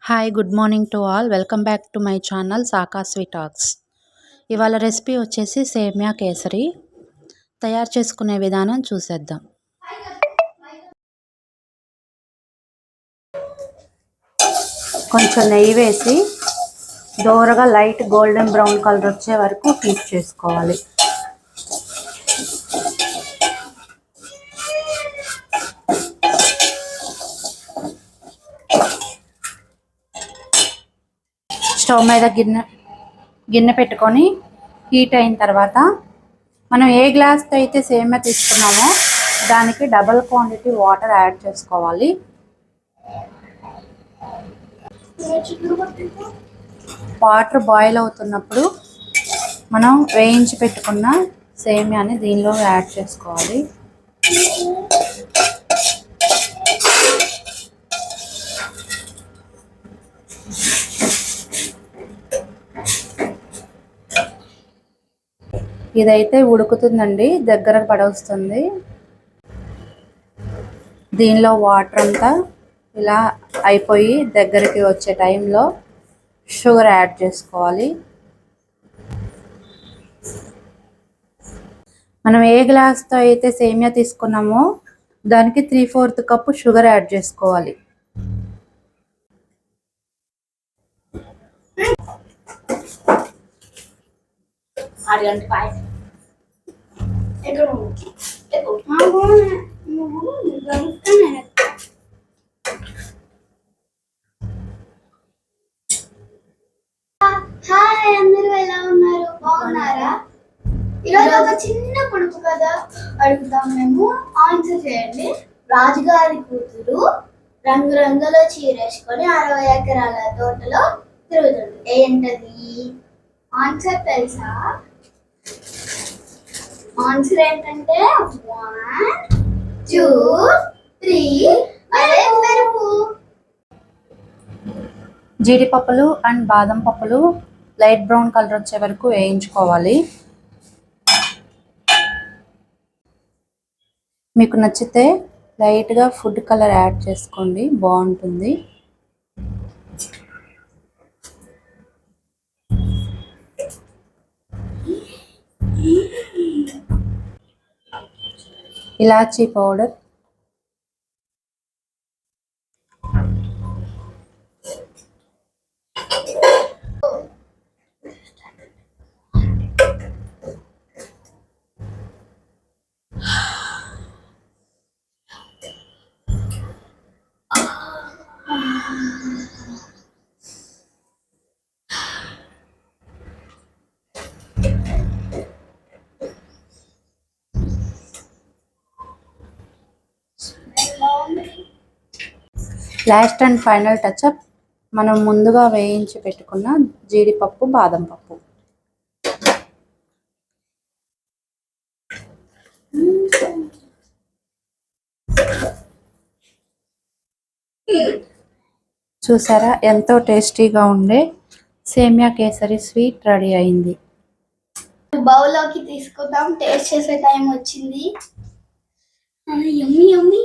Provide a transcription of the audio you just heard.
Hi good morning to all welcome back to my channel సాకా sweet talks. ఇవాళ recipe వచ్చేసి సేమియా కేసరి. తయారు చేసుకునే విధానం చూసేద్దాం. కొంచెం నెయ్యి వేసి దోరగా లైట్ గోల్డెన్ బ్రౌన్ కలర్ వచ్చే వరకు హీట్ చేసుకోవాలి. స్టవ్ మీద గిన్నె పెట్టుకొని హీట్ అయిన తర్వాత మనం ఏ గ్లాస్తో అయితే సేమియా తీసుకున్నామో దానికి డబల్ క్వాంటిటీ వాటర్ యాడ్ చేసుకోవాలి. వాటర్ బాయిల్ అవుతున్నప్పుడు మనం వేయించి పెట్టుకున్న సేమియాని దీనిలో యాడ్ చేసుకోవాలి. ఇదైతే ఉడుకుతుందండి, దగ్గర పడవస్తుంది. దీనిలో వాటర్ అంతా ఇలా అయిపోయి దగ్గరికి వచ్చే టైంలో షుగర్ యాడ్ చేసుకోవాలి. మనం ఏ గ్లాస్తో అయితే సేమియా తీసుకున్నామో దానికి 3/4 కప్పు షుగర్ యాడ్ చేసుకోవాలి. హాయ్, అందరూ ఎలా ఉన్నారు? బాగున్నారా? ఈరోజు ఒక చిన్న పొడుపు కథ అడుగుతాం. మేము ఆన్సర్ చేయండి. రాజుగారి కూతురు రంగురంగుల చీరేసుకొని 60 ఎకరాల తోటలో తిరుగుతుంది. ఏంటది? ఆన్సర్ తెలుసా? ఆన్సర్ ఏంటంటే 1 2 3 మెరుపు. జీడిపప్పులు అండ్ బాదం పప్పులు లైట్ బ్రౌన్ కలర్ వచ్చే వరకు వేయించుకోవాలి. మీకు నచ్చితే లైట్గా ఫుడ్ కలర్ యాడ్ చేసుకోండి, బాగుంటుంది. ఇలాచీ powder, last and final touch up మనం ముందుగా వేయించి పెట్టుకున్న జీడిపప్పు, బాదం పప్పు. చూసారా, ఎంతో టేస్టీగా ఉండే సేమియా కేసరి స్వీట్ రెడీ అయింది. బౌల్లోకి తీసుకుందాం. టేస్ట్ చేసే టైం వచ్చింది. యమ్మీ యమ్మీ.